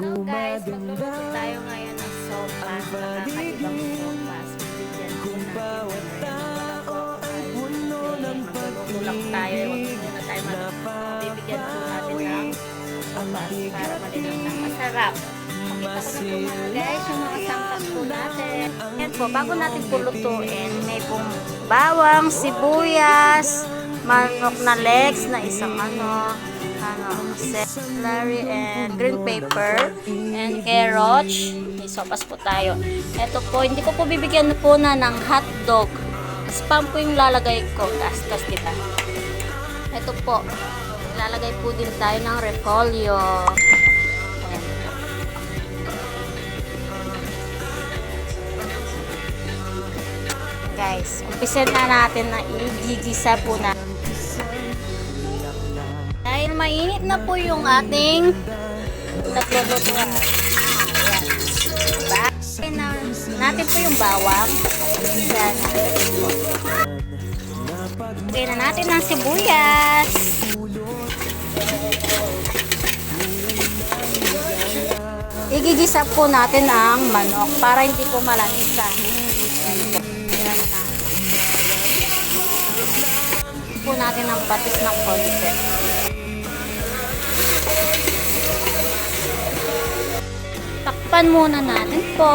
Hello guys, magluluto tayo ngayon ng sopas, nakakaibang sopas. Bibigyan ko natin ng magluluto lang tayo, huwag muna tayo bibigyan ko natin ng sopas para malinaw masarap. Pakita ko na po mga guys, yung mga sangkap po natin. Yan po, bago natin po lutuin, may pong bawang, sibuyas, manok na legs na isang celery and green pepper and carrots. May sopas po tayo. Ito po, hindi ko po bibigyan po na ng hotdog. Spam po yung lalagay ko. Gastos, diba? Ito po, lalagay po din tayo ng repolyo. Ayan. Guys, umpisan na natin na igigisa po na. Dahil mainit na po yung ating naglulutuan. Ayan. Natin po yung bawang. Yan. Lagay na natin ng sibuyas. Igigisa po natin ang manok para hindi po malanisa. Po natin ang patis ng konti. Takpan muna natin po.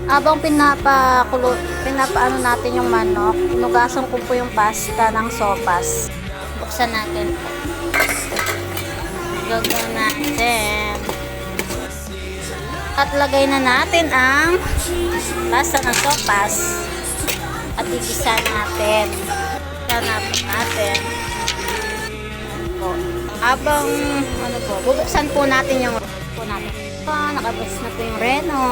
Habang pinapaano natin yung manok, inugasan ko po yung pasta ng sopas. Buksan natin. Gagawin natin. At lagay na natin ang pasta ng sopas. At igisa natin. Natin. Habang bubuksan po natin yung po natin. Nakabas na po yung reno.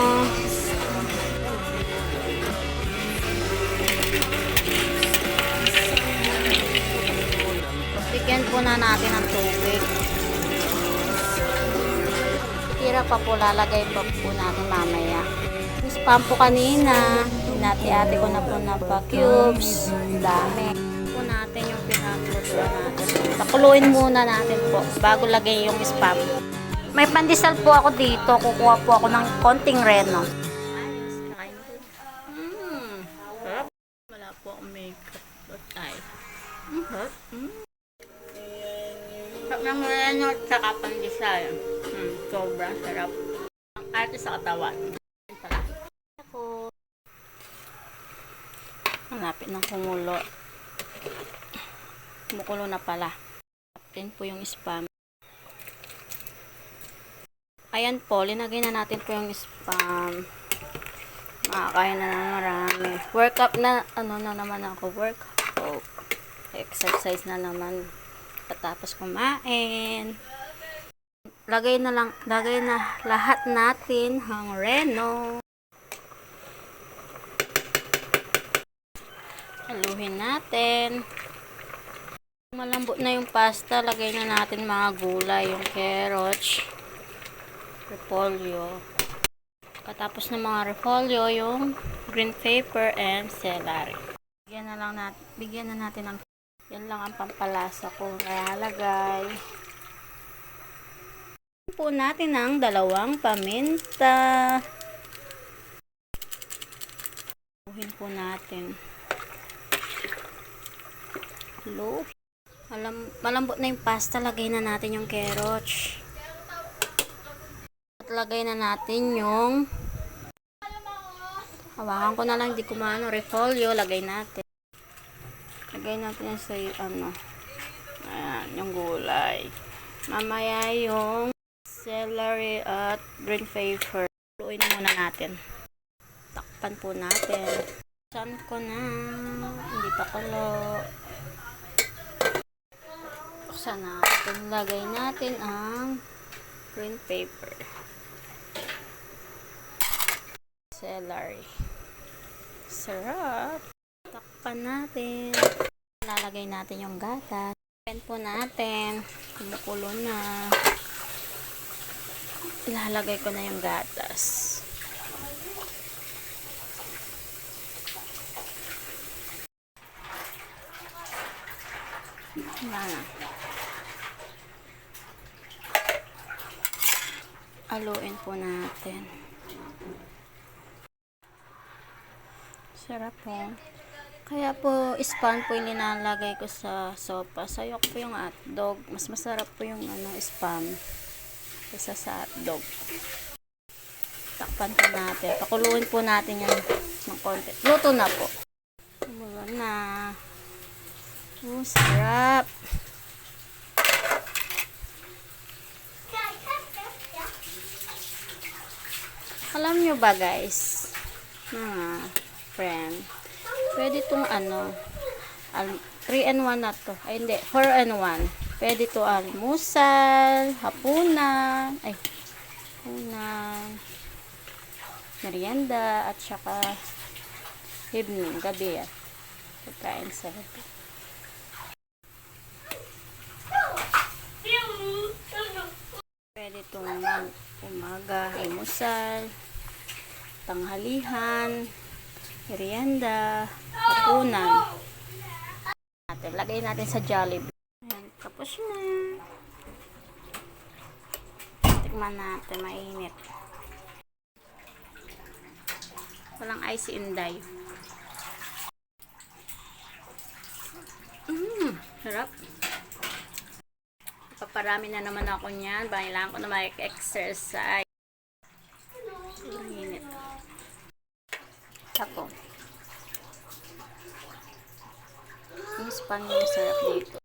Bigyan po na natin ng tubig. Tira pa po, lalagay pa po natin mamaya. Spam po kanina. Ate ko na po na pa-cubes. Dami. Po natin yung pinaglutuan natin. Pakuluin muna natin po bago lagay yung spam. May pandesal po ako dito. Kukuha po ako ng konting reno. Ayos, kain po. Sarap. Wala po akong makeup. Sarap. Sarap ng reno at saka pandesal. Sobrang sarap. Ang arte sa katawan. Ako. Malapit ng kumulo. Kumukulo na pala. Tapin po yung spam. Ayan po, linagay na natin po yung spam. Makakain na ng marami. Workout na, na naman ako. Workout. Exercise na naman. Patapos kumain. Lagay na lahat natin ang reno. Haluhin natin. Malambot na yung pasta, lagay na natin mga gulay, yung carrots, repolyo. Katapos ng mga repolyo, yung green pepper and celery. Bigyan na natin ng yan lang ang pampalasa ko. Kaya lagay po natin ang 2 paminta. Haluhin po natin. Malambot na yung pasta, lagay na natin yung carrots. At lagay na natin yung hawakan ko na lang, di ko maano, repolyo, lagay natin yan sa ayan, yung gulay. Mamaya yung celery at green pepper. Lutuin muna natin. Takpan po natin. Saan ko na, hindi pa kulo. Buksan natin. Lagay natin ang green pepper. Celery. Sarap. Takpan natin. Lalagay natin yung gatas. Takpan po natin. Kumukulo na. Ilalagay ko na yung gatas. Haluin po natin. Sarap po. Kaya po, spam po yung nilalagay ko sa sopa. Sayok po yung hotdog. Mas masarap po yung spam kaysa sa hotdog. Takpan po natin. Pakuluin po natin yan ng konti. Luto na po. Kumulo na. Sarap. Alam nyo ba guys, mga friend, pwede itong 3-in-1 na to. Ay hindi, 4-in-1. Pwede to almusal, hapunan, merienda, at saka evening, gabi yan. Pagkain sa gabi. Pwede itong umaga, almusal, tanghalihan, merienda, hapunan. Lagay natin sa Jollibee. Ayan, tapos na. Tikman natin, mainit. Walang ice inday. Sarap. Paparami na naman ako niyan. Kailangan ko na mag-exercise. Mainit. Ako. Yung spam yung sarap dito.